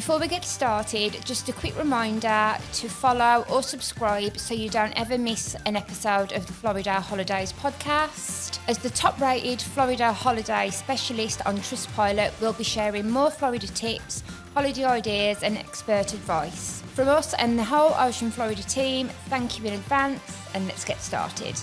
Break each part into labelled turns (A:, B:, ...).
A: before we get started, just a quick reminder to follow or subscribe so you don't ever miss an episode of the Florida Holidays podcast. As the top-rated Florida holiday specialist on Trustpilot, we'll be sharing more Florida tips, holiday ideas and expert advice. From us and the whole Ocean Florida team, thank you in advance, and let's get started.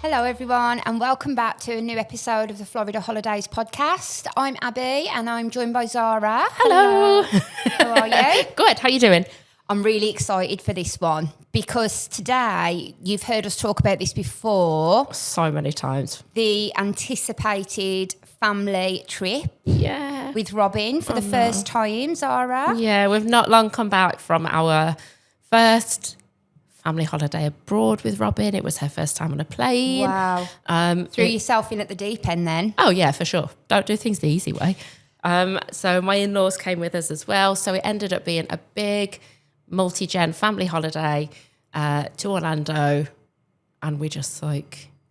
A: Hello everyone, and welcome back to a new episode of the Florida Holidays podcast. I'm Abby and I'm joined by Zara.
B: Hello.
A: How are you?
B: Good, how you doing?
A: I'm really excited for this one because today, you've heard us talk about this before.
B: So many times.
A: The anticipated family trip.
B: Yeah.
A: With Robin for the first time, Zara.
B: Yeah, we've not long come back from our first family holiday abroad with Robin. It was her first time on a plane.
A: Wow. Threw yourself in at the deep end then.
B: Oh yeah, for sure. Don't do things the easy way. So my in-laws came with us as well. So it ended up being a big multi-gen family holiday to Orlando. And we just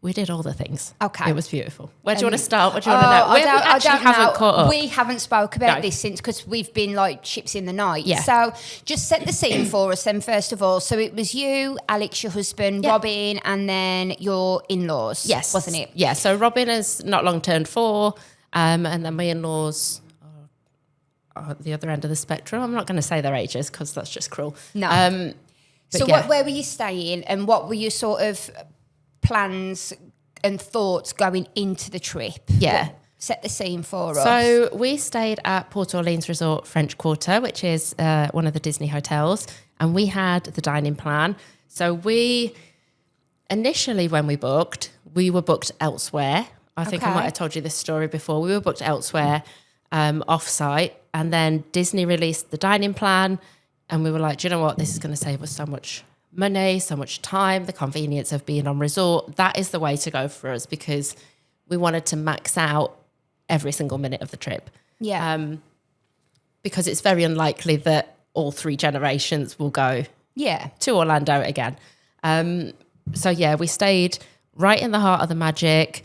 B: we did all the things.
A: Okay.
B: It was beautiful. Where do you want to start? What do you want to know?
A: I don't
B: haven't
A: know.
B: Caught up.
A: We haven't spoke about this since, because we've been like ships in the night.
B: Yeah.
A: So just set the scene for us then, first of all. So it was you, Alex, your husband, Robin, and then your in-laws.
B: Yes.
A: Wasn't it?
B: Yeah. So Robin has not long turned 4, and then my in-laws are at the other end of the spectrum. I'm not going to say their ages because that's just cruel.
A: No. So where were you staying, and what were your sort of plans and thoughts going into the trip?
B: Yeah.
A: Set the scene for us.
B: So we stayed at Port Orleans Resort French Quarter, which is one of the Disney hotels, and we had the dining plan. So we initially, when we were booked elsewhere. I think I might have told you this story before. We were booked elsewhere off-site, and then Disney released the dining plan, and we were like, do you know what? This is going to save us so much money, so much time, the convenience of being on resort. That is the way to go for us, because we wanted to max out every single minute of the trip.
A: Yeah.
B: Because it's very unlikely that all 3 generations will go to Orlando again. We stayed right in the heart of the magic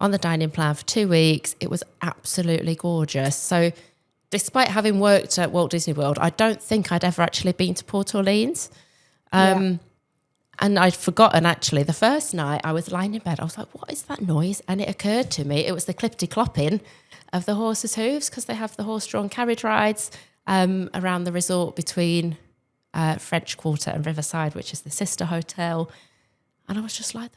B: on the dining plan for 2 weeks. It was absolutely gorgeous. So despite having worked at Walt Disney World, I don't think I'd ever actually been to Port Orleans. And I'd forgotten, actually. The first night I was lying in bed, I was like, what is that noise? And it occurred to me, it was the clippity-clopping of the horses' hooves, because they have the horse-drawn carriage rides around the resort between French Quarter and Riverside, which is the sister hotel. And I was just like,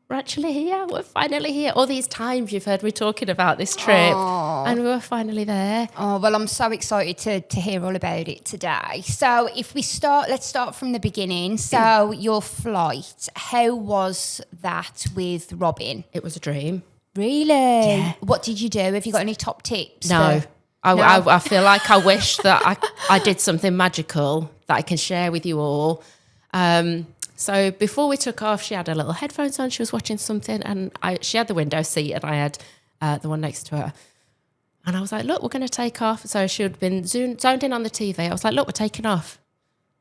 B: we're actually here. We're finally here. All these times you've heard me talking about this trip, and we were finally there.
A: Oh, well, I'm so excited to hear all about it today. So let's start from the beginning. So your flight, how was that with Robin?
B: It was a dream.
A: Really?
B: Yeah.
A: What did you do? Have you got any top tips?
B: No. I feel like I wish that I did something magical that I can share with you all. So before we took off, she had her little headphones on. She was watching something, and she had the window seat, and I had the one next to her. And I was like, look, we're going to take off. So she had been zoned in on the TV. I was like, look, we're taking off.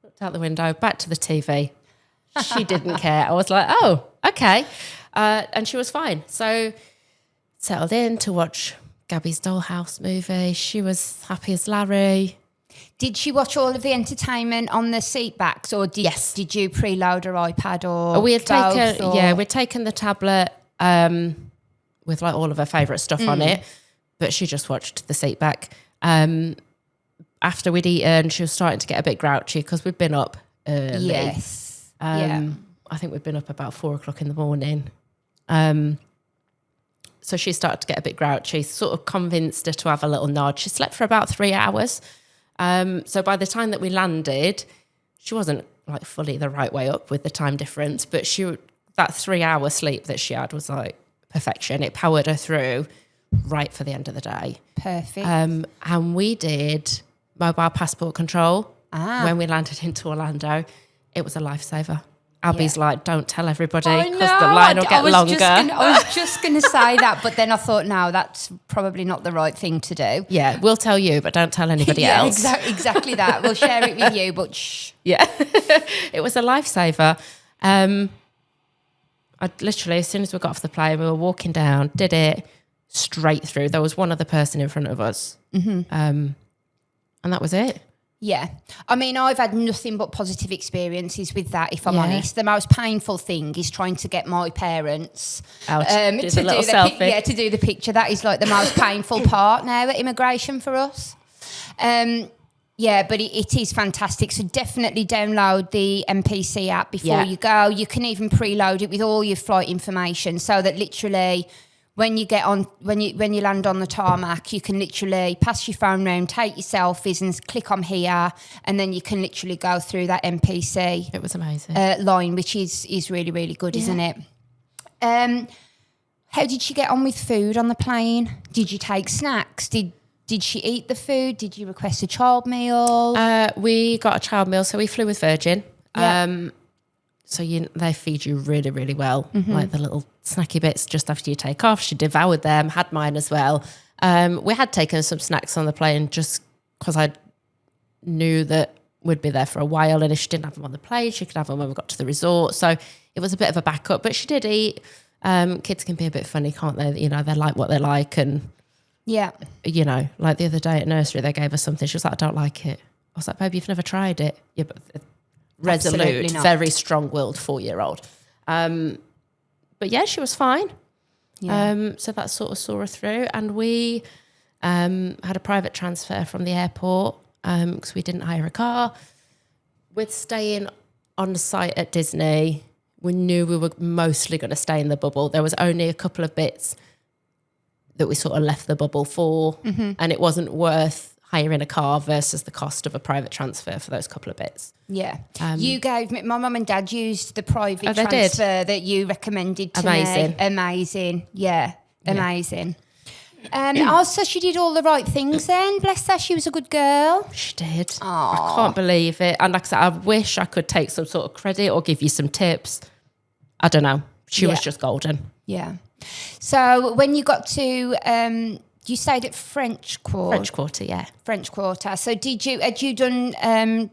B: Looked out the window, back to the TV. She didn't care. I was like, oh, okay. And she was fine. So settled in to watch Gabby's Dollhouse movie. She was happy as Larry.
A: Did she watch all of the entertainment on the seat backs, or did you preload her iPad or
B: we'd taken the tablet with like all of her favourite stuff on it, but she just watched the seat back. After we'd eaten, she was starting to get a bit grouchy because we'd been up early.
A: Yes.
B: I think we'd been up about 4:00 in the morning. So she started to get a bit grouchy, sort of convinced her to have a little nod. She slept for about 3 hours. So by the time that we landed, she wasn't like fully the right way up with the time difference, but that 3-hour sleep that she had was like perfection. It powered her through right for the end of the day.
A: Perfect.
B: And we did mobile passport control when we landed into Orlando. It was a lifesaver. Abby's like, don't tell everybody because the line will get longer.
A: I was just going to say that, but then I thought, no, that's probably not the right thing to do.
B: Yeah, we'll tell you, but don't tell anybody else.
A: Exactly that. We'll share it with you, but shh.
B: Yeah, it was a lifesaver. I literally, as soon as we got off the plane, we were walking down, did it straight through. There was one other person in front of us. And that was it.
A: Yeah. I mean, I've had nothing but positive experiences with that, if I'm honest. The most painful thing is trying to get my parents
B: to do
A: the picture. That is like the most painful part now at immigration for us. Yeah, but it is fantastic. So definitely download the MPC app before you go. You can even preload it with all your flight information so that literally when you land on the tarmac, you can literally pass your phone round, take your selfies and click on here, and then you can literally go through that MPC.
B: It was amazing.
A: Line, which is really, really good, isn't it? How did she get on with food on the plane? Did you take snacks? Did she eat the food? Did you request a child meal?
B: We got a child meal, so we flew with Virgin.
A: Yeah.
B: So they feed you really, really well, like the little snacky bits just after you take off. She devoured them, had mine as well. We had taken some snacks on the plane just because I knew that we'd be there for a while, and if she didn't have them on the plane, she could have them when we got to the resort. So it was a bit of a backup, but she did eat. Kids can be a bit funny, can't they? You know, they like what they like, and you know, like the other day at nursery, they gave us something. She was like, "I don't like it." I was like, "Babe, you've never tried it." Yeah, but resolute, very strong-willed 4-year-old. But yeah, she was fine. Yeah. So that sort of saw her through, and we had a private transfer from the airport because we didn't hire a car. With staying on the site at Disney, we knew we were mostly going to stay in the bubble. There was only a couple of bits that we sort of left the bubble for, and it wasn't worth hiring a car versus the cost of a private transfer for those couple of bits.
A: Yeah. You gave me, my mum and dad used the private transfer that you recommended to me. Amazing. Yeah, amazing. Also, she did all the right things then. Bless her, she was a good girl.
B: She did. Aww. I can't believe it. And like I said, I wish I could take some sort of credit or give you some tips. I don't know. She was just golden.
A: Yeah. So when you got to... you stayed at French Quarter.
B: French Quarter, yeah.
A: French Quarter. So had you done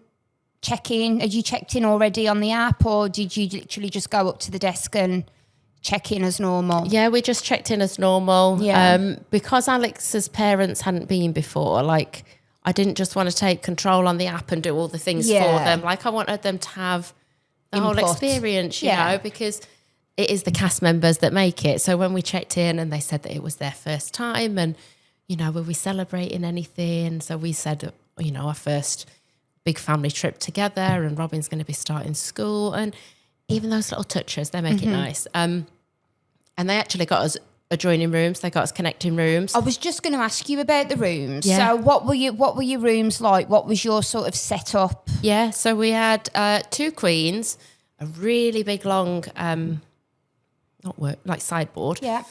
A: check-in? Had you checked in already on the app, or did you literally just go up to the desk and check in as normal?
B: Yeah, we just checked in as normal. Yeah. Because Alex's parents hadn't been before, like, I didn't just want to take control on the app and do all the things for them. Like, I wanted them to have the whole experience, you know, because... it is the cast members that make it. So when we checked in and they said that it was their first time and, you know, were we celebrating anything? So we said, you know, our first big family trip together, and Robin's going to be starting school. And even those little touches, they make it nice. And they actually got us adjoining rooms. They got us connecting rooms.
A: I was just going to ask you about the rooms. Yeah. So what were your rooms like? What was your sort of setup?
B: Yeah, so we had 2 queens, a really big, long... sideboard.
A: Yeah.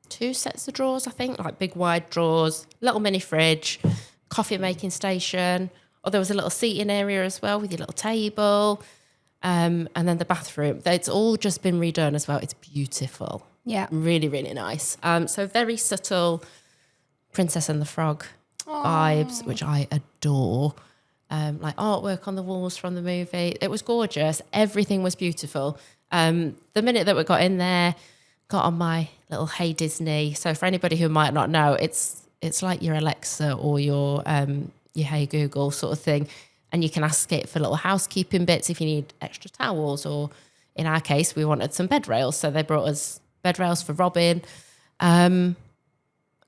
B: 2 sets of drawers, I think, like big wide drawers, little mini fridge, coffee making station. Or there was a little seating area as well with your little table. And then the bathroom. It's all just been redone as well. It's beautiful.
A: Yeah.
B: Really, really nice. So very subtle Princess and the Frog vibes, which I adore. Like artwork on the walls from the movie. It was gorgeous. Everything was beautiful. The minute that we got in there, got on my little Hey Disney. So for anybody who might not know, it's like your Alexa or your Hey Google sort of thing. And you can ask it for little housekeeping bits if you need extra towels, or in our case, we wanted some bed rails. So they brought us bed rails for Robin. And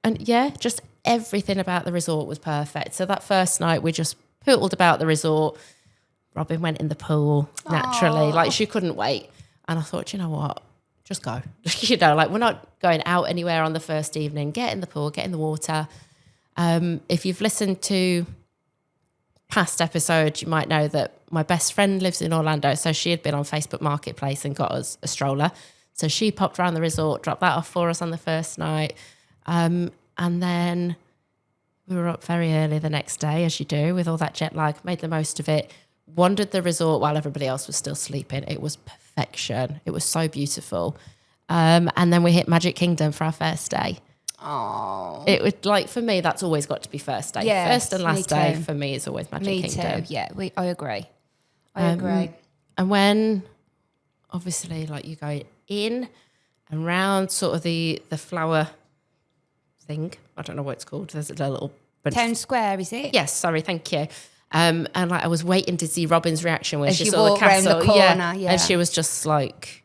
B: yeah, just everything about the resort was perfect. So that first night we just poodled about the resort. Robin went in the pool naturally. Like, she couldn't wait. And I thought, you know what? Just go. You know, like, we're not going out anywhere on the first evening. Get in the pool, get in the water. If you've listened to past episodes, you might know that my best friend lives in Orlando. So she had been on Facebook Marketplace and got us a stroller. So she popped around the resort, dropped that off for us on the first night. And then we were up very early the next day, as you do, with all that jet lag, made the most of it. Wandered the resort while everybody else was still sleeping. It was perfection. It was so beautiful. And then we hit Magic Kingdom for our first day.
A: Oh,
B: it would, like, for me, that's always got to be first day. Yes, first and last day for me is always Magic Kingdom.
A: Me too. Yeah, I agree. I agree.
B: And when obviously, like you go in and round sort of the flower thing. I don't know what it's called. There's a little
A: Town Square, is it?
B: Yes, sorry, thank you. And like I was waiting to see Robin's reaction when
A: As
B: she
A: you
B: saw the
A: walk round
B: castle.
A: the corner, yeah.
B: And she was just like,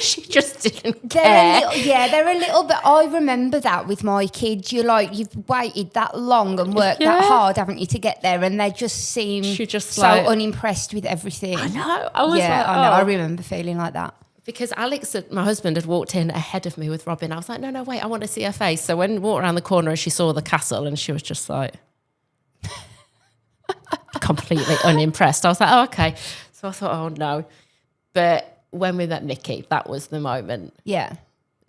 B: she just didn't care.
A: They're a little bit. I remember that with my kids. You've waited that long and worked that hard, haven't you, to get there? And they just seem so unimpressed with everything.
B: I know. I was
A: I remember feeling like that.
B: Because Alex, my husband, had walked in ahead of me with Robin. I was like, no, wait, I want to see her face. So when we walked around the corner and she saw the castle and she was just like completely unimpressed. I was like, oh, okay. So I thought, oh, no. But when we met Mickey, that was the moment.
A: Yeah.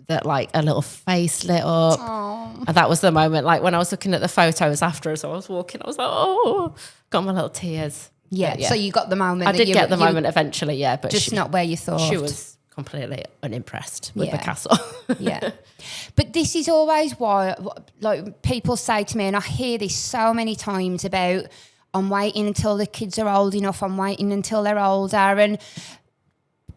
B: That like a little face lit up.
A: Aww.
B: And that was the moment, like when I was looking at the photos after as I was walking, I was like, oh, got my little tears.
A: Yeah. So you got the moment.
B: I did get the moment eventually, yeah. But
A: just not where you thought.
B: She was completely unimpressed with the castle.
A: Yeah. But this is always why, like, people say to me, and I hear this so many times about, I'm waiting until the kids are old enough, I'm waiting until they're older. And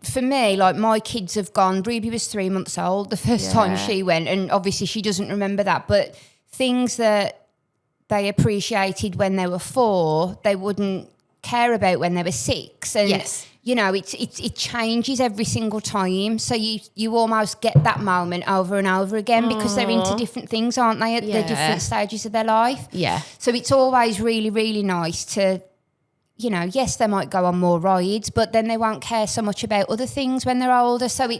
A: for me, like, my kids have gone, Ruby was 3 months old the first time she went, and obviously she doesn't remember that, but things that they appreciated when they were 4, they wouldn't care about when they were 6. And you know, it changes every single time. So you almost get that moment over and over again because they're into different things, aren't they, at the different stages of their life? Yeah. So it's always really, really nice to, you know, yes, they might go on more rides, but then they won't care so much about other things when they're older. So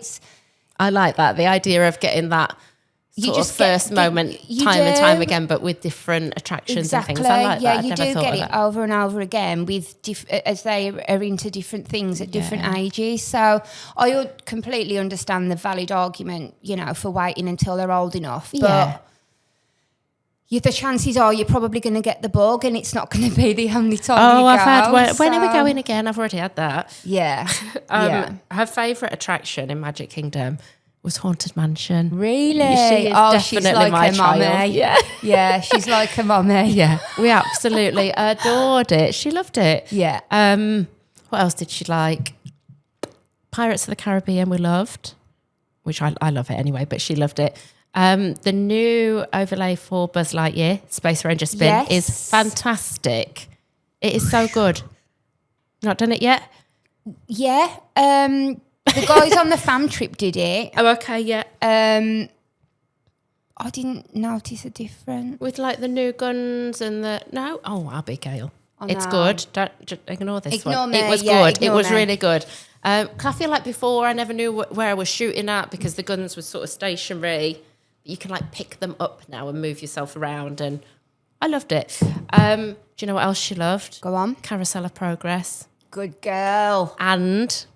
B: I like that, the idea of getting that sort of first moment time and time again, but with different attractions and things. I like that.
A: You do get it over and over again with as they are into different things at different ages. So I would completely understand the valid argument, you know, for waiting until they're old enough. But the chances are you're probably going to get the bug, and it's not going to be the only time you go.
B: I've had. When are we going again? I've already had that.
A: Yeah.
B: Her favourite attraction in Magic Kingdom was Haunted Mansion.
A: Really?
B: She is definitely
A: she's like
B: my
A: her
B: child.
A: mummy. Yeah, she's like her mummy.
B: Yeah, we absolutely adored it. She loved it.
A: Yeah.
B: What else did she like? Pirates of the Caribbean we loved, which I love it anyway, but she loved it. The new overlay for Buzz Lightyear, Space Ranger Spin, is fantastic. It is so good. Not done it yet?
A: Yeah. The guys on the fam trip did it.
B: Oh, okay, yeah.
A: I didn't notice a difference.
B: With like the new guns and the... No? Oh, Abigail. It's good. Don't just ignore this one. It was good. It was really good. 'Cause I feel like before I never knew where I was shooting at because the guns were sort of stationary. You can like pick them up now and move yourself around, and I loved it. Do you know what else she loved?
A: Go on.
B: Carousel of Progress.
A: Good girl.
B: And...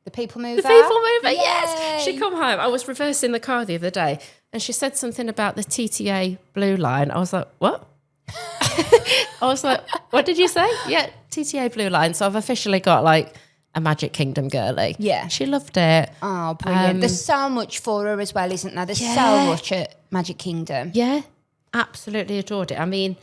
A: The People Mover?
B: The People Mover, yes. She come home. I was reversing the car the other day and she said something about the TTA Blue Line. I was like, what? I was like, what did you say? Yeah, TTA Blue Line. So I've officially got like a Magic Kingdom girly. Yeah. She loved it.
A: Oh, brilliant. There's so much for her as well, isn't there? There's so much at Magic Kingdom.
B: Yeah, absolutely adored it. I mean,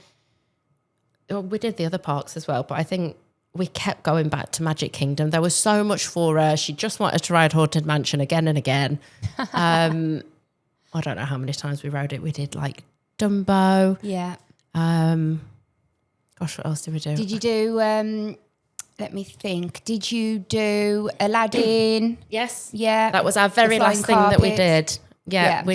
B: we did the other parks as well, but I think we kept going back to Magic Kingdom. There was so much for her. She just wanted to ride Haunted Mansion again and again. I don't know how many times we rode it. We did like Dumbo.
A: Yeah.
B: Gosh, what else did we do?
A: Did you do, let me think, did you do Aladdin?
B: Yes.
A: Yeah.
B: That was our very last thing that we did. Yeah.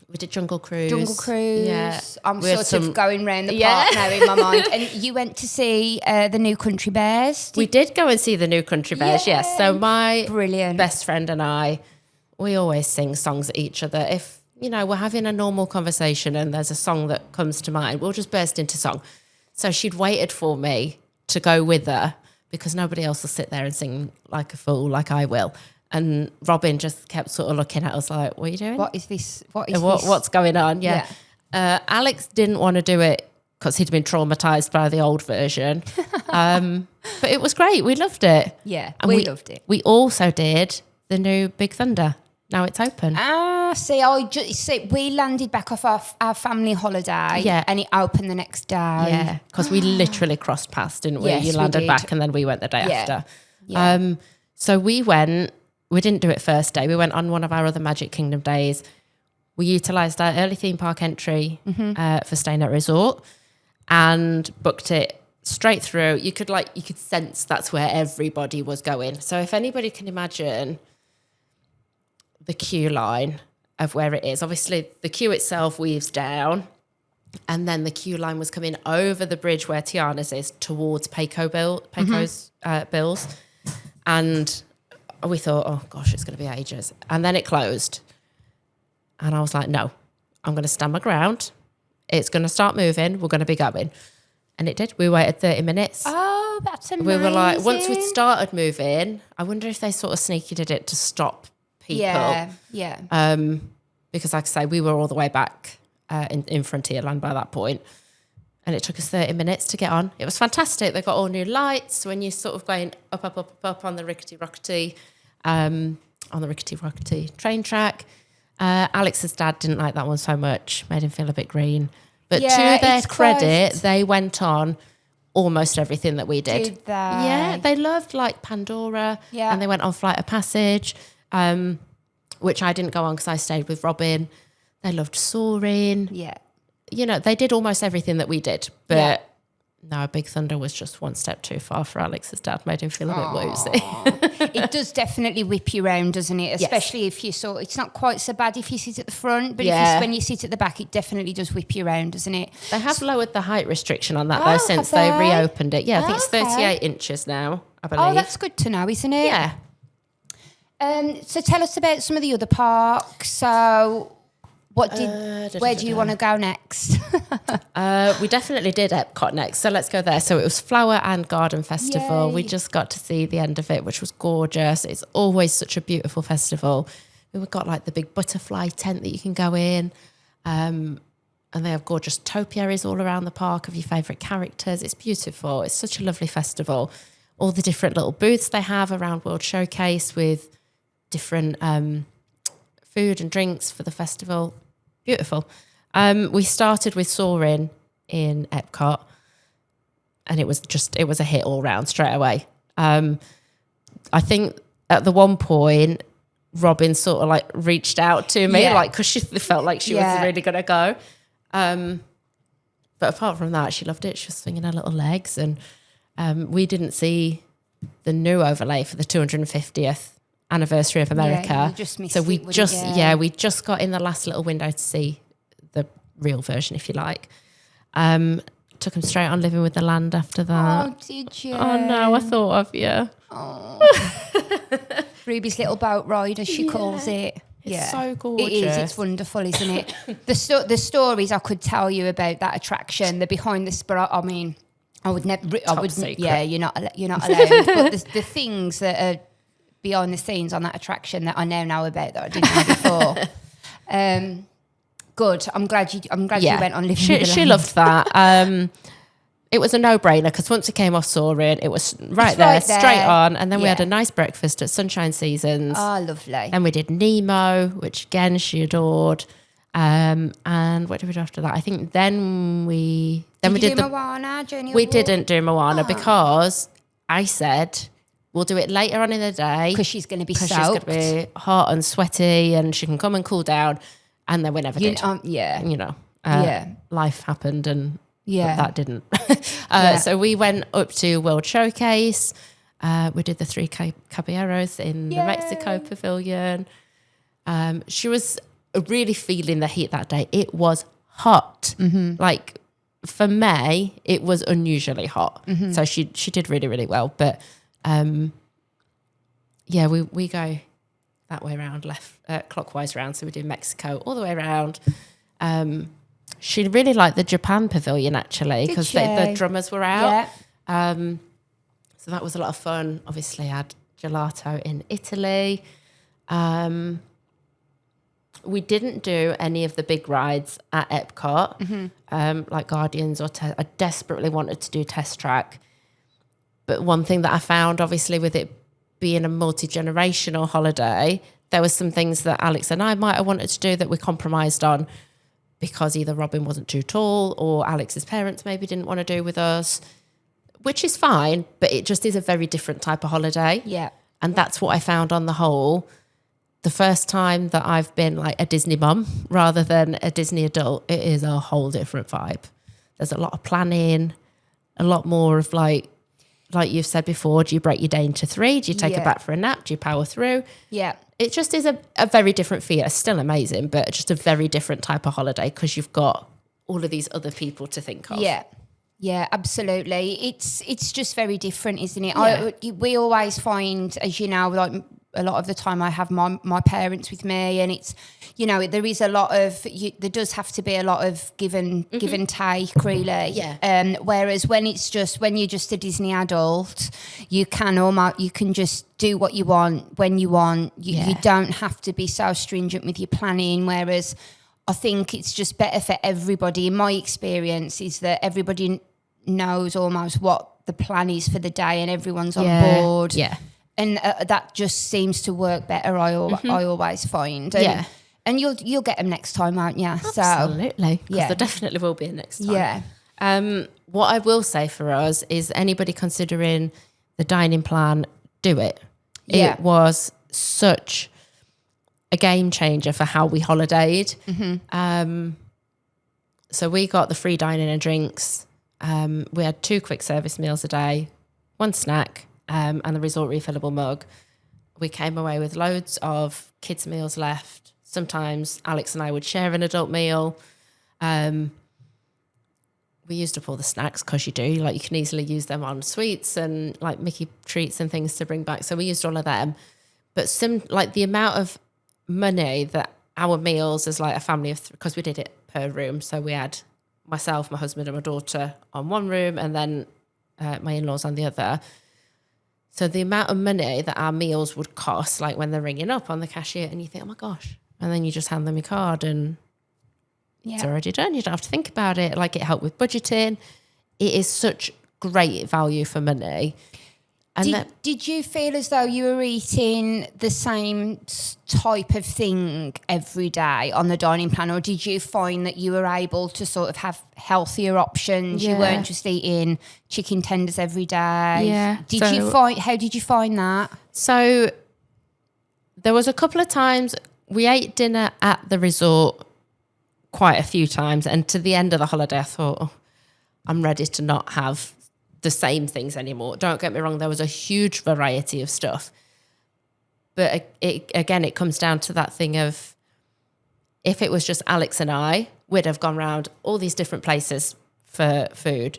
B: We did Jungle Cruise.
A: Jungle Cruise.
B: Yeah.
A: I'm sort of going round the park now in my mind. And you went to see the New Country Bears.
B: We did go and see the New Country Bears, yes. So my
A: brilliant
B: best friend and I, we always sing songs at each other. If, you know, we're having a normal conversation and there's a song that comes to mind, we'll just burst into song. So she'd waited for me to go with her because nobody else will sit there and sing like a fool like I will. And Robin just kept sort of looking at us like, what are you doing?
A: What is this?
B: What's going on? Yeah. Alex didn't want to do it because he'd been traumatised by the old version. But it was great. We loved it.
A: Yeah, and we loved it.
B: We also did the new Big Thunder. Now it's open.
A: We landed back off our family holiday and it opened the next day.
B: Yeah, because we literally crossed past, didn't we?
A: Yes,
B: you landed
A: we did.
B: back and then we went the day after.
A: Yeah.
B: So we didn't do it first day. We went on one of our other Magic Kingdom days. We utilised our early theme park entry for staying at resort and booked it straight through. You could sense that's where everybody was going. So if anybody can imagine the queue line of where it is, obviously the queue itself weaves down, and then the queue line was coming over the bridge where Tiana's is towards Pecco's Bills. And we thought, oh gosh, it's going to be ages. And then it closed. And I was like, no, I'm going to stand my ground. It's going to start moving. We're going to be going. And it did. We waited 30 minutes.
A: Oh, that's amazing.
B: We were like, once we'd started moving, I wonder if they sort of sneaky did it to stop people.
A: Yeah.
B: Because like I say, we were all the way back in Frontierland by that point. And it took us 30 minutes to get on. It was fantastic. They got all new lights when you're sort of going up on the rickety-rockety train track. Alex's dad didn't like that one so much, made him feel a bit green. But to their credit, they went on almost everything that we did.
A: Did they?
B: Yeah, they loved like Pandora.
A: Yeah.
B: And they went on Flight of Passage, which I didn't go on because I stayed with Robin. They loved Soaring.
A: Yeah.
B: You know, they did almost everything that we did. But no, Big Thunder was just one step too far for Alex's dad, made him feel a bit woozy.
A: It does definitely whip you around, doesn't it? Especially if you it's not quite so bad if you sit at the front, but when you sit at the back, it definitely does whip you around, doesn't it?
B: They have lowered the height restriction on that though since they reopened it. Yeah, I think it's 38 inches now, I believe.
A: Oh, that's good to know, isn't it?
B: Yeah.
A: So tell us about some of the other parks. So where do you want to go next?
B: We definitely did Epcot next, so let's go there. So it was Flower and Garden Festival.
A: Yay.
B: We just got to see the end of it, which was gorgeous. It's always such a beautiful festival. We've got like the big butterfly tent that you can go in, and they have gorgeous topiaries all around the park of your favourite characters. It's beautiful. It's such a lovely festival. All the different little booths they have around World Showcase with different food and drinks for the festival. Beautiful. We started with Soaring in Epcot, and it was a hit all round straight away. I think at the one point, Robin sort of like reached out to me, like because she felt like she was really going to go. But apart from that, she loved it. She was swinging her little legs, and we didn't see the new overlay for the 250th anniversary of America.
A: Yeah, you just missed
B: we just got in the last little window to see the real version, if you like. Took him straight on Living with the Land after that.
A: Oh, did you?
B: Oh no, I thought of you.
A: Oh. Ruby's little boat ride, as she calls it.
B: It's so gorgeous.
A: It is. It's wonderful, isn't it? The stories I could tell you about that attraction, the behind the I mean, I would never. I would.
B: Secret.
A: Yeah, you're not allowed. But the things that are behind the scenes on that attraction that I now know about that I didn't know before. Good. I'm glad you went on Living with the Land.
B: She loved that. It was a no-brainer because once it came off Soaring, it was right there, straight on. And then we had a nice breakfast at Sunshine Seasons.
A: Oh, lovely.
B: And we did Nemo, which again she adored. And what did we do after that? I think then we did
A: Moana, Journey of
B: We
A: Water?
B: didn't do Moana because I said we'll do it later on in the day
A: because she's going to be soaked.
B: She's going to be hot and sweaty, and she can come and cool down. And then we never did. Life happened, and that didn't. So we went up to World Showcase. We did the 3 Caballeros in the Mexico Pavilion. She was really feeling the heat that day. It was hot. Mm-hmm. Like for May, it was unusually hot. Mm-hmm. So she did really, really well. But we go that way around, clockwise round. So we do Mexico all the way around. She really liked the Japan Pavilion actually because the drummers were out. Yeah. So that was a lot of fun. Obviously, I had gelato in Italy. We didn't do any of the big rides at Epcot, like Guardians or I desperately wanted to do Test Track. But one thing that I found, obviously, with it being a multi-generational holiday, there was some things that Alex and I might have wanted to do that we compromised on because either Robin wasn't too tall or Alex's parents maybe didn't want to do with us, which is fine, but it just is a very different type of holiday.
A: Yeah.
B: And that's what I found on the whole. The first time that I've been like a Disney mum rather than a Disney adult, it is a whole different vibe. There's a lot of planning, a lot more of like you've said before, do you break your day into 3? Do you take a back for a nap? Do you power through?
A: Yeah.
B: It just is a very different feel. It's still amazing, but just a very different type of holiday because you've got all of these other people to think of.
A: Yeah. Yeah, absolutely. It's just very different, isn't it?
B: Yeah.
A: We always find, as you know, like a lot of the time I have my parents with me, and it's, you know, there is a lot of, there does have to be a lot of give and take, really.
B: Yeah.
A: Whereas when you're just a Disney adult, you can just do what you want when you want. You don't have to be so stringent with your planning. Whereas I think it's just better for everybody. In my experience, is that everybody knows almost what the plan is for the day, and everyone's on board.
B: Yeah.
A: And that just seems to work better. I always find. And you'll get them next time, won't you?
B: Absolutely. Because there definitely will be a next time.
A: Yeah.
B: What I will say for us is anybody considering the dining plan, do it.
A: Yeah.
B: It was such a game changer for how we holidayed. So we got the free dining and drinks. We had 2 quick service meals a day, 1 snack, and the resort refillable mug. We came away with loads of kids' meals left. Sometimes Alex and I would share an adult meal. We used up all the snacks because you do. Like, you can easily use them on sweets and like Mickey treats and things to bring back. So we used all of them. But the amount of money that our meals as like a family of, because we did it per room. So we had myself, my husband and my daughter on one room, and then my in-laws on the other. So the amount of money that our meals would cost, like when they're ringing up on the cashier, and you think, oh my gosh, and then you just hand them your card and it's already done. You don't have to think about it. Like, it helped with budgeting. It is such great value for money. And
A: did you feel as though you were eating the same type of thing every day on the dining plan, or did you find that you were able to sort of have healthier options? You weren't just eating chicken tenders every day.
B: Yeah.
A: How did you find that?
B: So there was a couple of times we ate dinner at the resort quite a few times, and to the end of the holiday I thought, oh, I'm ready to not have the same things anymore. Don't get me wrong, there was a huge variety of stuff, but it comes down to that thing of, if it was just Alex and I, we'd have gone around all these different places for food.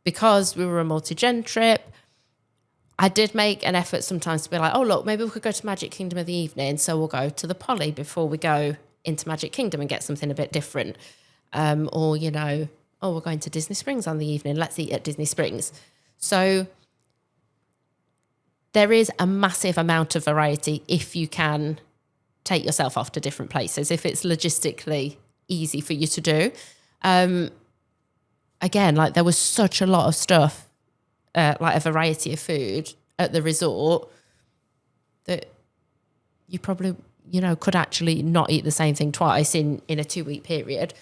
B: Because we were a multi-gen trip, I did make an effort sometimes to be like, oh look, maybe we could go to Magic Kingdom in the evening, so we'll go to the Poly before we go into Magic Kingdom and get something a bit different. Or, you know, oh, we're going to Disney Springs on the evening, let's eat at Disney Springs. So there is a massive amount of variety if you can take yourself off to different places, if it's logistically easy for you to do. Again, like, there was such a lot of stuff, like a variety of food at the resort, that you probably, you know, could actually not eat the same thing twice in a 2-week period.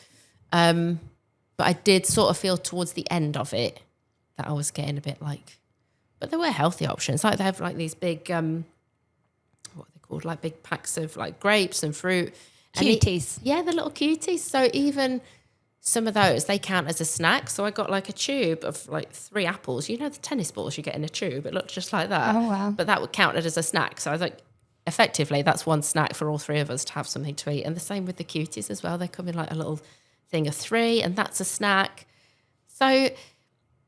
B: But I did sort of feel towards the end of it that I was getting a bit like, but there were healthy options. Like, they have like these big, what are they called? Like big packs of like grapes and fruit.
A: Cuties.
B: The little cuties. So even some of those, they count as a snack. So I got like a tube of like 3 apples. You know, the tennis balls you get in a tube. It looked just like that.
A: Oh, wow.
B: But that would count it as a snack. So I was like, effectively, that's 1 snack for all 3 of us to have something to eat. And the same with the cuties as well. They come in like a little thing of 3, and that's a snack. So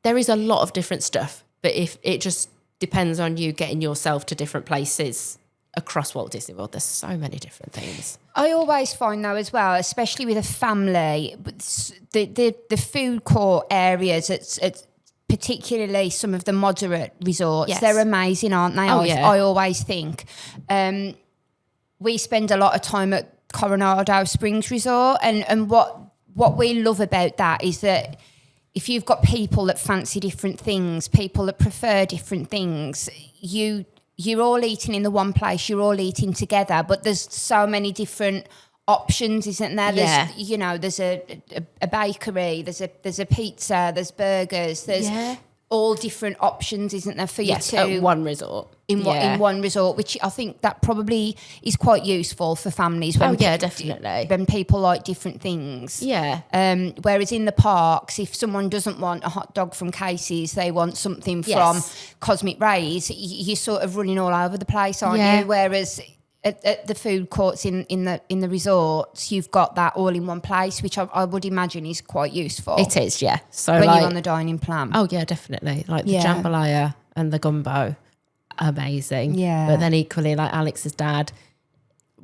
B: there is a lot of different stuff, but if it just depends on you getting yourself to different places across Walt Disney World. There's so many different things.
A: I always find though as well, especially with a family, the food court areas, it's particularly some of the moderate resorts,
B: yes,
A: they're amazing, aren't they? I always think. We spend a lot of time at Coronado Springs Resort, and what we love about that is that if you've got people that fancy different things, people that prefer different things, you're all eating in the one place, you're all eating together, but there's so many different options, isn't there?
B: Yeah.
A: There's, there's a bakery, there's a pizza, there's burgers, there's all different options, isn't there, for you to
B: at one resort.
A: In one resort, which I think that probably is quite useful for families. When
B: Definitely.
A: When people like different things.
B: Yeah.
A: Whereas in the parks, if someone doesn't want a hot dog from Casey's, they want something from Cosmic Rays, you're sort of running all over the place, aren't you? Whereas at the food courts in the resorts, you've got that all in one place, which I would imagine is quite useful.
B: It is, yeah. So
A: when you're on the dining plan.
B: Oh yeah, definitely. Like the jambalaya and the gumbo, amazing.
A: Yeah.
B: But then equally, like Alex's dad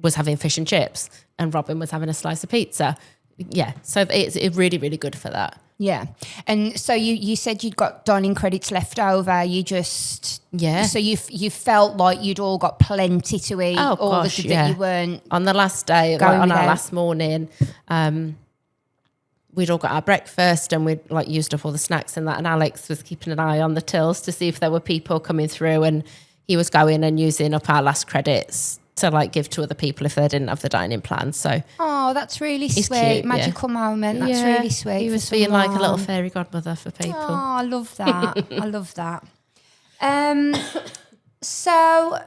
B: was having fish and chips, and Robin was having a slice of pizza. Yeah, so it's really, really good for that.
A: Yeah. And so you said you'd got dining credits left over. You just...
B: Yeah.
A: So you felt like you'd all got plenty to eat.
B: Oh, gosh,
A: that you weren't...
B: On the last day, like on our last morning, we'd all got our breakfast and we'd like used up all the snacks and that. And Alex was keeping an eye on the tills to see if there were people coming through, and he was going and using up our last credits to like give to other people if they didn't have the dining plan. So
A: that's really sweet.
B: Cute,
A: magical moment. That's really sweet.
B: He was being like a little fairy godmother for people.
A: Oh, I love that. I love that. So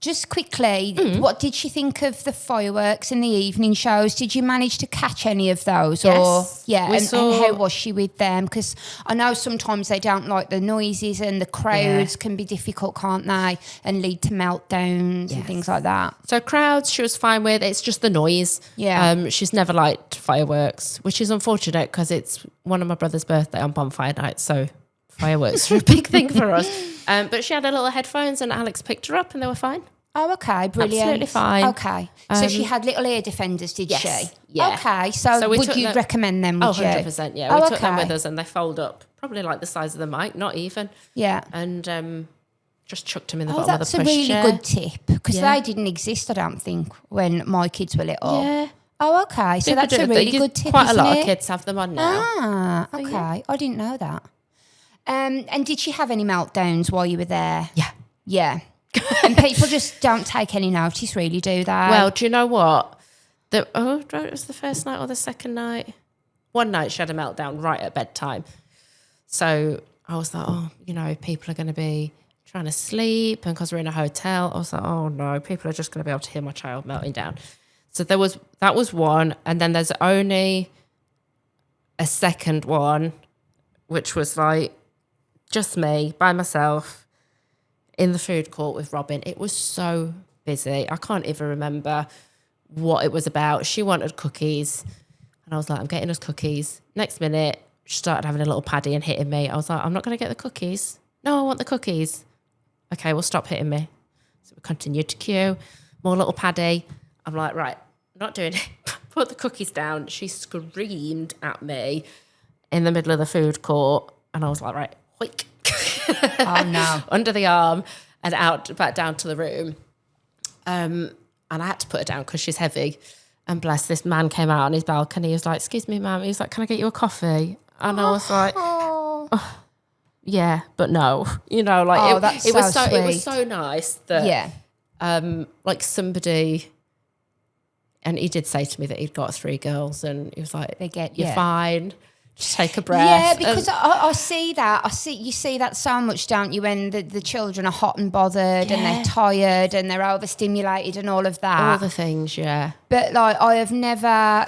A: just quickly, what did you think of the fireworks and the evening shows? Did you manage to catch any of those?
B: Yes.
A: And how was she with them? Because I know sometimes they don't like the noises, and the crowds can be difficult, can't they? And lead to meltdowns and things like that.
B: So crowds, she was fine with. It's just the noise.
A: Yeah.
B: She's never liked fireworks, which is unfortunate because it's one of my brother's birthday on bonfire night. So fireworks are a big thing for us. But she had her little headphones and Alex picked her up and they were fine.
A: Oh, okay, brilliant.
B: Absolutely fine.
A: Okay. So she had little ear defenders, did she?
B: Yeah.
A: Okay, so would you recommend them, would you?
B: 100%, yeah. We took them with us and they fold up, probably like the size of the mic, not even.
A: Yeah.
B: And just chucked them in the bottom of the pushchair.
A: That's a really good tip, because they didn't exist, I don't think, when my kids were little.
B: Yeah.
A: Oh, okay. So that's a really good tip,
B: Quite a lot
A: isn't
B: of kids have them on now.
A: Ah, okay. Yeah. I didn't know that. And did she have any meltdowns while you were there?
B: Yeah.
A: Yeah. And people just don't take any notice, really, do they?
B: Well, do you know what? It was the first night or the second night? One night she had a meltdown right at bedtime. So I was like, people are going to be trying to sleep, and because we're in a hotel, I was like, oh no, people are just going to be able to hear my child melting down. So that was one, and then there's only a second one, which was like just me by myself in the food court with Robin. It was so busy. I can't even remember what it was about. She wanted cookies, and I was like, I'm getting us cookies. Next minute, she started having a little paddy and hitting me. I was like, I'm not going to get the cookies. No, I want the cookies. Okay, well, stop hitting me. So we continued to queue. More little paddy. I'm like, right, not doing it. Put the cookies down. She screamed at me in the middle of the food court, and I was like, right, hoik.
A: Oh no.
B: Under the arm and out back down to the room. And I had to put her down because she's heavy. And bless, this man came out on his balcony. He was like, excuse me, ma'am. He was like, can I get you a coffee? And I was like, yeah, but no. It was so nice that like somebody, and he did say to me that he'd got 3 girls, and he was like, you're fine. Just take a breath.
A: Yeah, because I see that. You see that so much, don't you, when the children are hot and bothered and they're tired and they're overstimulated and all of that.
B: All the things, yeah.
A: But like, I have never.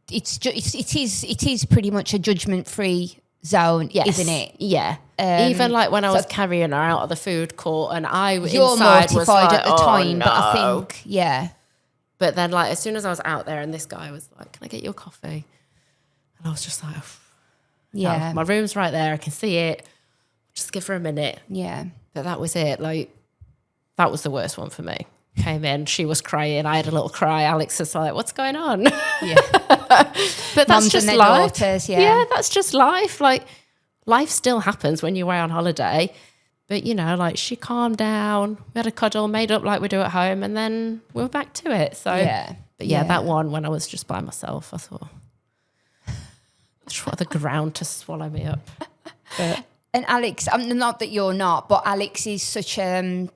A: It is pretty much a judgment-free zone, isn't it?
B: Yeah. Even like when I was carrying her out of the food court, and
A: you're
B: inside
A: mortified
B: was like,
A: at the time,
B: no.
A: but I think
B: But then, like, as soon as I was out there, and this guy was like, "Can I get you a coffee?" And I was just like, no, my room's right there. I can see it. Just give her a minute.
A: Yeah.
B: But that was it. Like, that was the worst one for me. Came in, she was crying. I had a little cry. Alex was like, what's going on?
A: Yeah.
B: But that's just life.
A: Daughters,
B: yeah, that's just life. Like, life still happens when you're away on holiday. But, like, she calmed down. We had a cuddle, made up like we do at home, and then we were back to it. So, But that one, when I was just by myself, I thought, just want the ground to swallow me up. But.
A: And Alex, not that you're not, but Alex is such a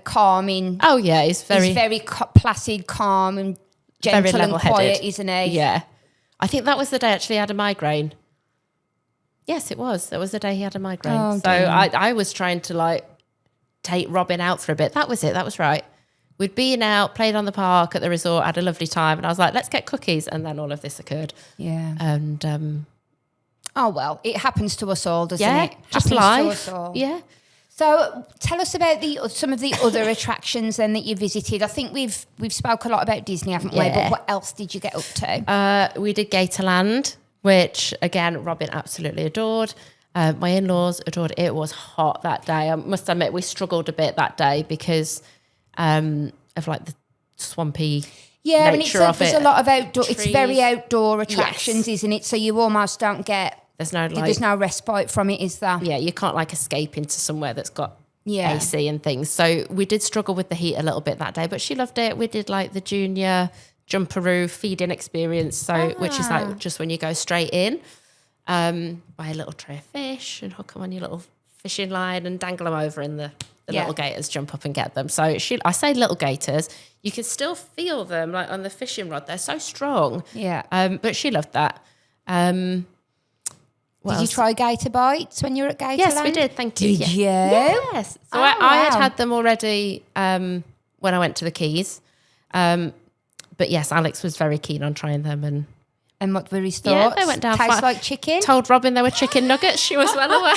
A: calming.
B: Oh yeah, he's very
A: placid, calm, and gentle and quiet, isn't he?
B: Yeah, I think that was the day actually I had a migraine. Yes, it was. That was the day he had a migraine.
A: Oh,
B: so
A: dear.
B: I was trying to like take Robin out for a bit. That was it. That was right. We'd been out, played on the park at the resort, had a lovely time. And I was like, let's get cookies. And then all of this occurred.
A: Yeah.
B: And
A: oh, well, it happens to us all, doesn't
B: yeah,
A: it?
B: just
A: Happens
B: life.
A: to us all.
B: Yeah.
A: So tell us about some of the other attractions then that you visited. I think we've spoke a lot about Disney, haven't we?
B: Yeah.
A: But what else did you get up to?
B: We did Gatorland, which, again, Robin absolutely adored. My in-laws adored it. It was hot that day. I must admit, we struggled a bit that day because of like the swampy nature of it.
A: There's a lot of outdoor.
B: Trees.
A: It's very outdoor attractions, isn't it? So you almost don't get. There's no respite from it, is there?
B: Yeah, you can't like escape into somewhere that's got
A: Yeah.
B: AC and things. So we did struggle with the heat a little bit that day, but she loved it. We did like the junior jumperoo feeding experience, so which is like just when you go straight in, buy a little tray of fish and hook them on your little fishing line and dangle them over, and the little gators jump up and get them. So I say little gators, you can still feel them like on the fishing rod. They're so strong.
A: Yeah.
B: But she loved that.
A: Did you try gator bites when you were at Gatorland?
B: Yes, we did. Thank you.
A: Did you?
B: Yes. So I had them already when I went to the Keys. But yes, Alex was very keen on trying them.
A: And what were his thoughts?
B: Yeah, they went down.
A: Tastes like chicken?
B: Told Robin they were chicken nuggets. She was well aware.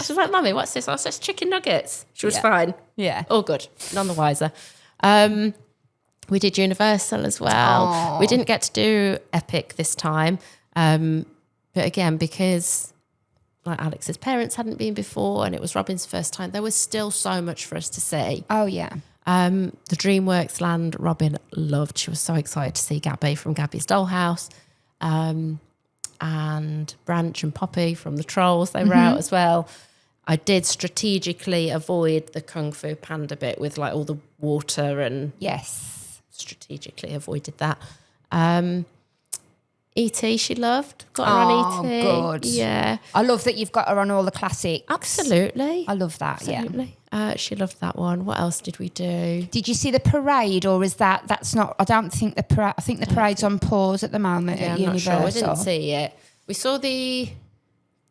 B: She was like, Mummy, what's this? I said, it's chicken nuggets. She was fine.
A: Yeah.
B: All good. None the wiser. We did Universal as well.
A: Aww.
B: We didn't get to do Epic this time. But again, because like Alex's parents hadn't been before and it was Robin's first time, there was still so much for us to see.
A: Oh, yeah.
B: The DreamWorks land Robin loved. She was so excited to see Gabby from Gabby's Dollhouse. And Branch and Poppy from the Trolls, they were out as well. I did strategically avoid the Kung Fu Panda bit with like all the water, and
A: yes,
B: strategically avoided that. E.T. she loved. Got her on E.T.
A: Good.
B: Yeah.
A: I love that you've got her on all the classics.
B: Absolutely.
A: I love that,
B: Absolutely. Yeah. She loved that one. What else did we do?
A: Did you see the parade, or is that's not, I don't think the parade, I think the parade's on pause at the moment at
B: I'm
A: Universal.
B: not sure. I didn't see it. We saw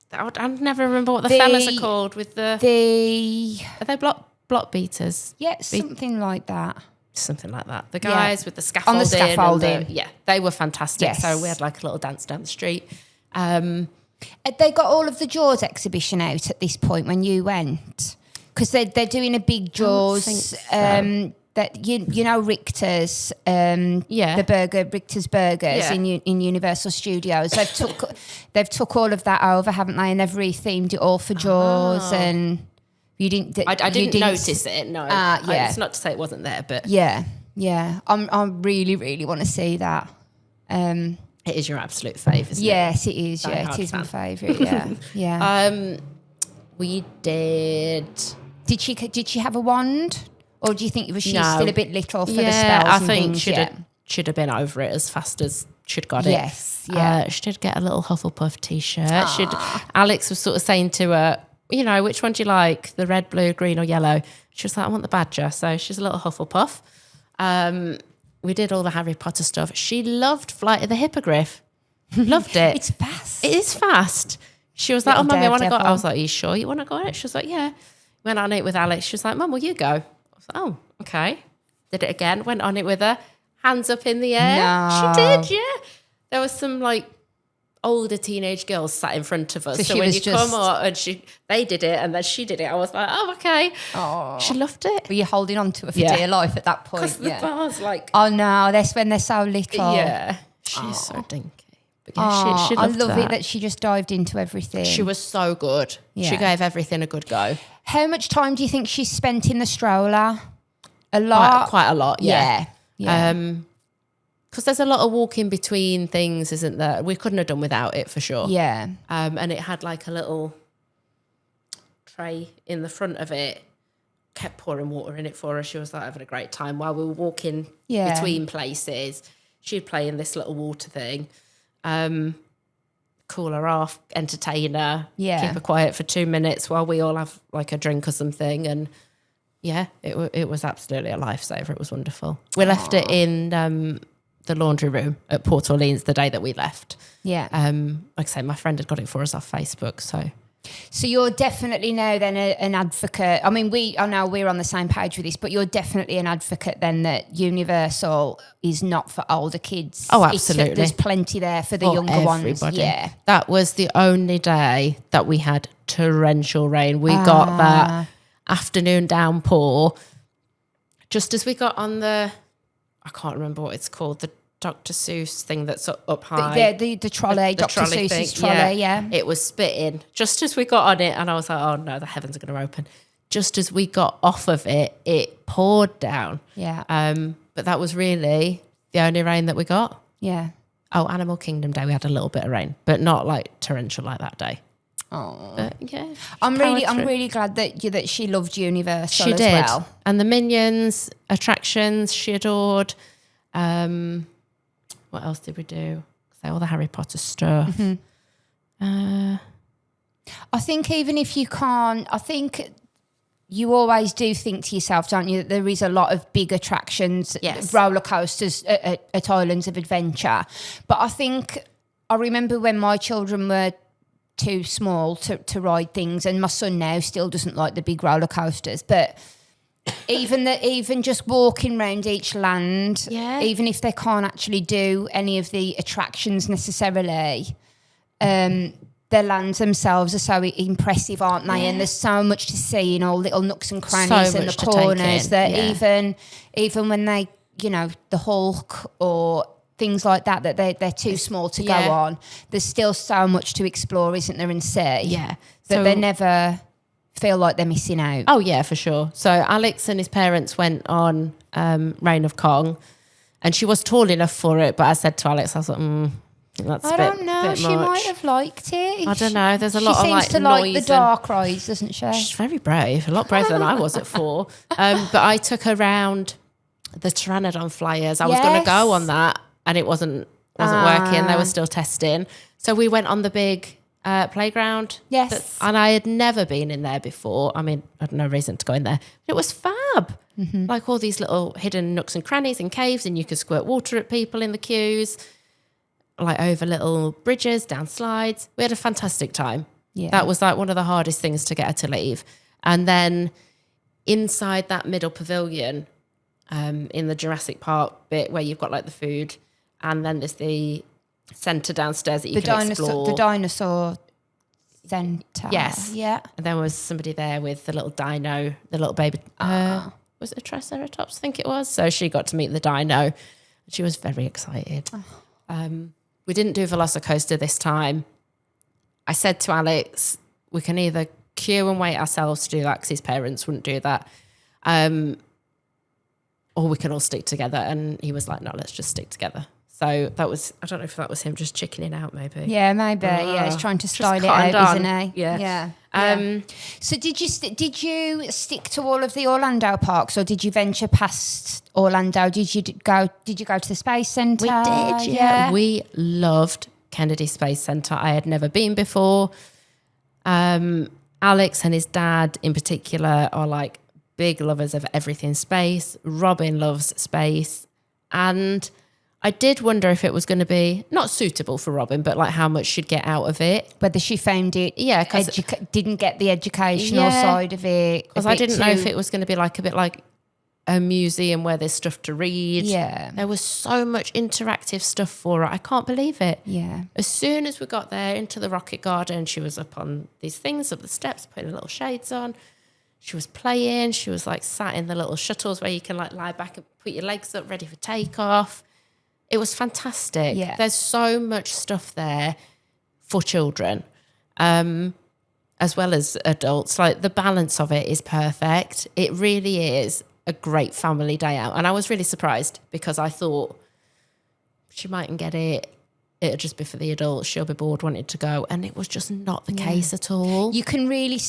B: I never remember what the fellas are called with are they block beaters?
A: Yeah, something like that.
B: Something like that. The guys with the scaffolding.
A: On the scaffolding.
B: Yeah, they were fantastic.
A: Yes.
B: So we had like a little dance down the street.
A: They got all of the Jaws exhibition out at this point when you went? Because they're doing a big Jaws, that you know Richter's, the burger, Richter's Burgers in Universal Studios. They've took all of that over, haven't they? And they've rethemed it all for Jaws and. You didn't.
B: I didn't notice it. No.
A: Yeah.
B: It's not to say it wasn't there, but
A: yeah. I really, really want to see that.
B: It is your absolute fave, isn't it?
A: Yes, it is. Yeah, it is my favourite. Yeah, yeah.
B: We did.
A: Did she have a wand, or do you think she's
B: No.
A: still a bit little for the spells?
B: I
A: and
B: think
A: things?
B: should have been over it as fast as she'd got it.
A: Yes. Yeah.
B: She did get a little Hufflepuff t-shirt. Alex was sort of saying to her, you know, which one do you like? The red, blue, green or yellow? She was like, I want the badger. So she's a little Hufflepuff. We did all the Harry Potter stuff. She loved Flight of the Hippogriff. Loved it.
A: It's fast.
B: It is fast. She was like,
A: Little
B: oh, Mummy, I want to go.
A: daredevil.
B: I was like, are you sure you want to go on it? She was like, yeah. Went on it with Alex. She was like, Mum, will you go? I was like, oh, okay. Did it again. Went on it with her. Hands up in the air.
A: No.
B: She did, yeah. There was some like older teenage girls sat in front of us. So when you come up and they did it and then she did it, I was like, oh, okay.
A: Oh.
B: She loved it.
A: Were you holding on to her for dear life at that point?
B: Because the bar's like...
A: Oh, no, that's when they're so little.
B: Yeah. She's so dinky. But yeah, she
A: I
B: loved
A: love it that she just dived into everything.
B: She was so good.
A: Yeah.
B: She gave everything a good go.
A: How much time do you think she spent in the stroller? A lot?
B: Quite a lot, yeah.
A: Yeah.
B: Because there's a lot of walking between things, isn't there? We couldn't have done without it for sure.
A: Yeah.
B: And it had like a little tray in the front of it, kept pouring water in it for her. She was like having a great time while we were walking between places. She'd play in this little water thing, cool her off, entertain her, keep her quiet for 2 minutes while we all have like a drink or something. And yeah, it was absolutely a lifesaver. It was wonderful. We left it in the laundry room at Port Orleans the day that we left.
A: Yeah.
B: Like I say, my friend had got it for us off Facebook,
A: So you're definitely now then an advocate. I mean, I know we're on the same page with this, but you're definitely an advocate then that Universal is not for older kids.
B: Oh, absolutely.
A: There's plenty there for the younger
B: everybody.
A: ones. Yeah.
B: That was the only day that we had torrential rain. We got that afternoon downpour just as we got on I can't remember what it's called, the Dr. Seuss thing that's up high.
A: The trolley, the Dr.
B: trolley
A: Seuss's
B: thing,
A: trolley, yeah.
B: It was spitting just as we got on it, and I was like, oh no, the heavens are going to open. Just as we got off of it, it poured down.
A: Yeah.
B: But that was really the only rain that we got.
A: Yeah.
B: Oh, Animal Kingdom Day, we had a little bit of rain, but not like torrential like that day.
A: Oh,
B: but yeah.
A: I'm really glad that she loved Universal
B: she
A: as
B: did.
A: well.
B: And the Minions attractions she adored. What else did we do? So all the Harry Potter stuff.
A: Mm-hmm. I think even if you can't, I think you always do think to yourself, don't you, that there is a lot of big attractions, roller coasters at Islands of Adventure. But I remember when my children were too small to ride things, and my son now still doesn't like the big roller coasters, but even just walking around each land, even if they can't actually do any of the attractions necessarily, the lands themselves are so impressive, aren't they? And there's so much to see in all little nooks and crannies and the corners that even when they, the Hulk or things like that they're too small to go on, there's still so much to explore, isn't there, and see? Yeah. That they never feel like they're missing out.
B: Oh yeah, for sure. So Alex and his parents went on Reign of Kong, and she was tall enough for it, but I said to Alex, I was like, that's I
A: don't know. She might have liked it.
B: I don't know. There's a lot of
A: like noise. She seems to like the dark rides, doesn't she?
B: She's very brave. A lot braver than I was at 4. But I took her round the Pteranodon flyers. I was going to go on that, and it wasn't working. They were still testing. So we went on the big playground.
A: Yes.
B: And I had never been in there before. I mean, I had no reason to go in there. It was fab. Mm-hmm. Like all these little hidden nooks and crannies and caves, and you could squirt water at people in the queues, like over little bridges, down slides. We had a fantastic time. Yeah. That was like one of the hardest things to get her to leave. And then inside that middle pavilion, in the Jurassic Park bit where you've got like the food, and then there's the centre downstairs that you can explore.
A: The dinosaur centre.
B: Yes.
A: Yeah.
B: And there was somebody there with the little dino, the little baby. Was it a Triceratops? I think it was. So she got to meet the dino. She was very excited. We didn't do Velocicoaster this time. I said to Alex, we can either queue and wait ourselves to do that because his parents wouldn't do that, or we can all stick together. And he was like, no, let's just stick together. So that was, I don't know if that was him just chickening out maybe.
A: Yeah, maybe. Yeah, he's trying to style it out, isn't he?
B: Yeah.
A: So did you stick to all of the Orlando parks, or did you venture past Orlando? Did you go to the Space Centre?
B: We did, yeah. We loved Kennedy Space Centre. I had never been before. Alex and his dad in particular are like big lovers of everything space. Robin loves space. And I did wonder if it was going to be not suitable for Robin, but like how much she'd get out of it.
A: Whether she found it, didn't get the educational side of it.
B: Because I didn't know if it was going to be like a bit like a museum where there's stuff to read.
A: Yeah.
B: There was so much interactive stuff for her. I can't believe it.
A: Yeah.
B: As soon as we got there into the Rocket Garden, she was up on these things, up the steps, putting little shades on. She was playing. She was like sat in the little shuttles where you can like lie back and put your legs up ready for takeoff. It was fantastic. Yeah. There's so much stuff there for children, as well as adults. Like the balance of it is perfect. It really is a great family day out. And I was really surprised because I thought she mightn't get it. It'll just be for the adults. She'll be bored, wanting to go. And it was just not the case at all.
A: You can really,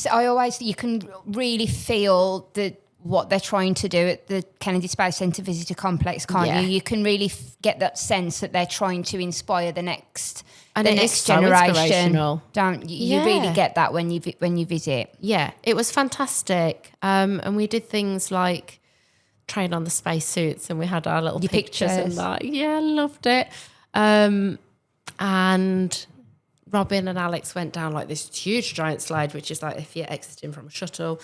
A: you can really feel what they're trying to do at the Kennedy Space Centre Visitor Complex, can't you? You can really get that sense that they're trying to inspire the next generation. Don't you? You really get that when you visit.
B: Yeah, it was fantastic. And we did things like trying on the spacesuits and we had our little
A: Your
B: pictures and
A: pictures.
B: that. Yeah, loved it. And Robin and Alex went down like this huge giant slide, which is like if you're exiting from a shuttle.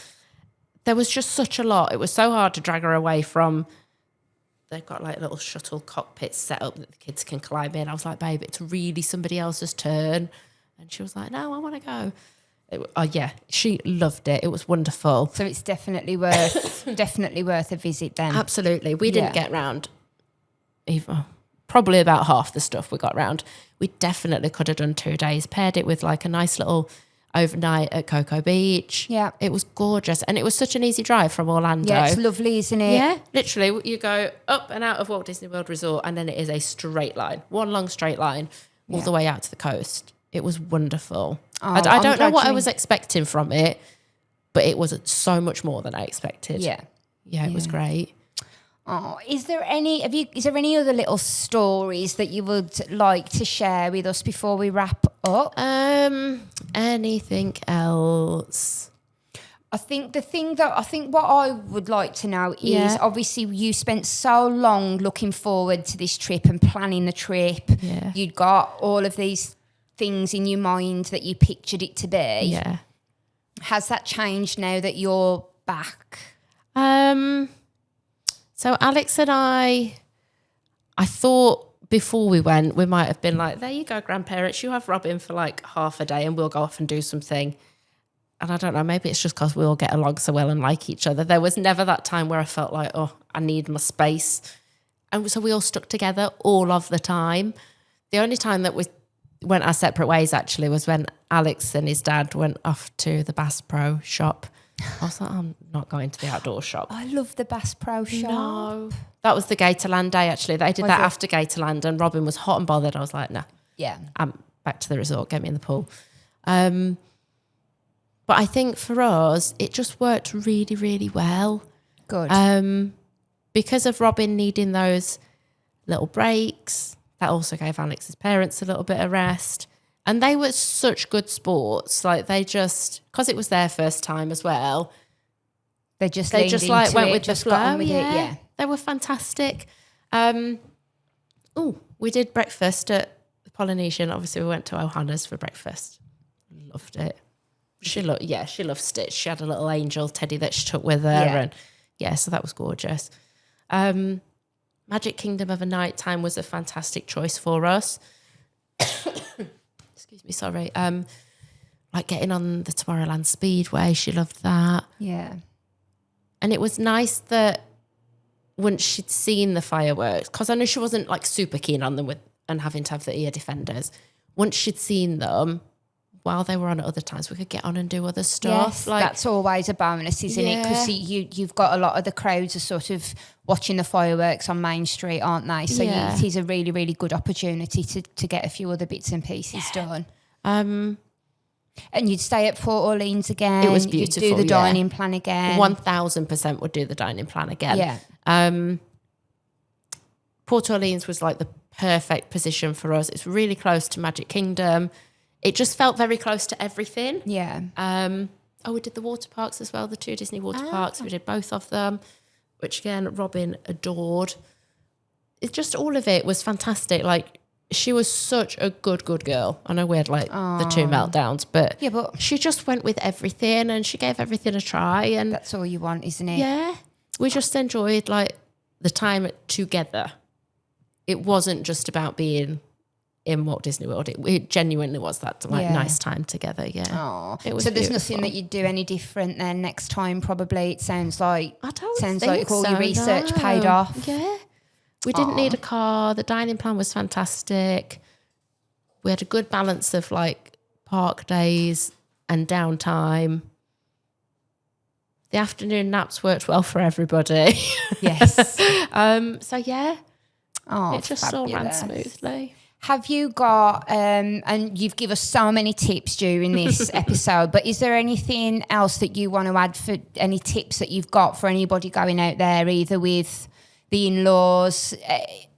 B: There was just such a lot. It was so hard to drag her away from. They've got like little shuttle cockpits set up that the kids can climb in. I was like, babe, it's really somebody else's turn. And she was like, no, I want to go. Yeah, she loved it. It was wonderful.
A: So it's definitely worth a visit then.
B: Absolutely. We didn't get round even probably about half the stuff we got round. We definitely could have done 2 days, paired it with like a nice little overnight at Cocoa Beach.
A: Yeah.
B: It was gorgeous. And it was such an easy drive from Orlando.
A: Yeah, it's lovely, isn't it?
B: Yeah, literally. You go up and out of Walt Disney World Resort and then it is a straight line, one long straight line all the way out to the coast. It was wonderful. I don't know what I was expecting from it, but it was so much more than I expected.
A: Yeah.
B: Yeah, it was great.
A: Oh, is there any other little stories that you would like to share with us before we wrap up?
B: Anything else?
A: I think what I would like to know is obviously you spent so long looking forward to this trip and planning the trip.
B: Yeah.
A: You'd got all of these things in your mind that you pictured it to be.
B: Yeah.
A: Has that changed now that you're back?
B: So Alex and I thought before we went, we might have been like, there you go, grandparents, you have Robin for like half a day and we'll go off and do something. And I don't know, maybe it's just because we all get along so well and like each other. There was never that time where I felt like, oh, I need my space. And so we all stuck together all of the time. The only time that we went our separate ways actually was when Alex and his dad went off to the Bass Pro shop. I was like, I'm not going to the outdoor shop.
A: I love the Bass Pro shop.
B: No. That was the Gatorland day, actually. They did that after Gatorland and Robin was hot and bothered. I was like, no.
A: Yeah.
B: I'm back to the resort. Get me in the pool. But I think for us, it just worked really, really well.
A: Good.
B: Because of Robin needing those little breaks, that also gave Alex's parents a little bit of rest. And they were such good sports. Like they just, because it was their first time as well.
A: They just
B: like went with the
A: just
B: flow.
A: got on with it. Yeah.
B: They were fantastic. We did breakfast at the Polynesian. Obviously, we went to Ohana's for breakfast. Loved it. She loved Stitch. She had a little angel teddy that she took with her. And so that was gorgeous. Magic Kingdom of a night time was a fantastic choice for us. Excuse me, sorry. Like getting on the Tomorrowland Speedway, she loved that.
A: Yeah.
B: And it was nice that once she'd seen the fireworks, because I know she wasn't like super keen on them and having to have the ear defenders. Once she'd seen them, while they were on at other times, we could get on and do other stuff.
A: Yes, that's always a bonus, isn't it? Because you've got a lot of the crowds are sort of watching the fireworks on Main Street, aren't they? So it is a really, really good opportunity to get a few other bits and pieces done. And you'd stay at Port Orleans again.
B: It was beautiful.
A: You'd do the dining plan again.
B: 1000% would do the dining plan again.
A: Yeah.
B: Port Orleans was like the perfect position for us. It's really close to Magic Kingdom. It just felt very close to everything.
A: Yeah.
B: We did the water parks as well, the 2 Disney water parks. We did both of them, which again, Robin adored. It just, all of it was fantastic. Like, she was such a good girl. I know we had like the 2 meltdowns, but she just went with everything and she gave everything a try. And
A: that's all you want, isn't it?
B: Yeah. We just enjoyed like the time together. It wasn't just about being in Walt Disney World. It genuinely was that nice time together. Yeah.
A: Oh,
B: it was
A: so there's
B: beautiful.
A: nothing that you'd do any different then next time. Probably it sounds like all
B: so,
A: your research paid off.
B: Yeah. We didn't need a car. The dining plan was fantastic. We had a good balance of like park days and downtime. The afternoon naps worked well for everybody.
A: Yes.
B: So yeah.
A: Oh,
B: it just all ran smoothly.
A: Have you got, and you've given us so many tips during this episode, but is there anything else that you want to add for any tips that you've got for anybody going out there, either with the in-laws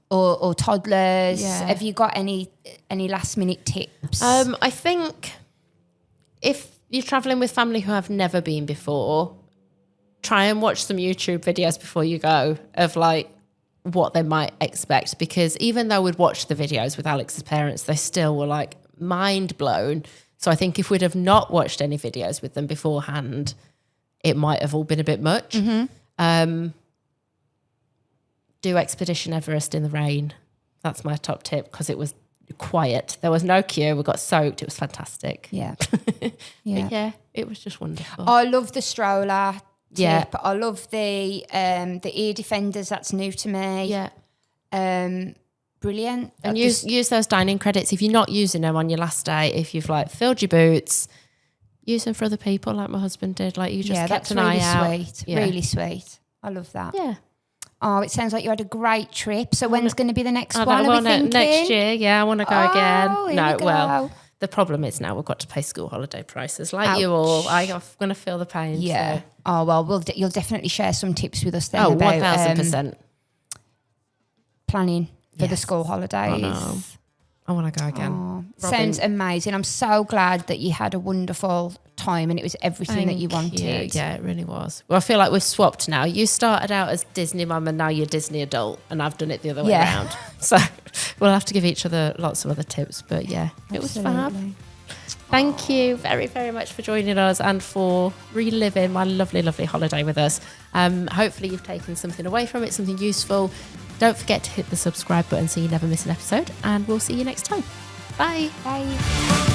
A: or toddlers?
B: Yeah.
A: Have you got any last minute tips?
B: I think if you're traveling with family who have never been before, try and watch some YouTube videos before you go of like what they might expect, because even though we'd watched the videos with Alex's parents, they still were like mind blown. So I think if we'd have not watched any videos with them beforehand, it might have all been a bit much. Do Expedition Everest in the rain. That's my top tip, because it was quiet. There was no queue. We got soaked. It was fantastic.
A: Yeah.
B: Yeah, it was just wonderful.
A: I love the stroller tip.
B: Yeah.
A: I love the ear defenders. That's new to me.
B: Yeah.
A: Brilliant.
B: And use those dining credits. If you're not using them on your last day, if you've like filled your boots, use them for other people like my husband did. Like you just kept an eye out.
A: Sweet. Yeah. Really sweet. I love that.
B: Yeah.
A: Oh, it sounds like you had a great trip. So when's going to be the next one?
B: Are we thinking? Next year, yeah, I want to go again.
A: No,
B: well, the problem is now we've got to pay school holiday prices. Like you all, I'm going to feel the pain.
A: Yeah.
B: So.
A: Oh, well, you'll definitely share some tips with us then
B: about
A: 1,000%. Planning for the school holidays.
B: I want to go again.
A: Sounds amazing. I'm so glad that you had a wonderful time and it was everything that you wanted.
B: Yeah, it really was. Well, I feel like we've swapped now. You started out as Disney mum and now you're Disney adult, and I've done it the other way around. So we'll have to give each other lots of other tips. But yeah, it was fab. Thank you very, very much for joining us and for reliving my lovely, lovely holiday with us. Hopefully you've taken something away from it, something useful. Don't forget to hit the subscribe button so you never miss an episode, and we'll see you next time. Bye.
A: Bye.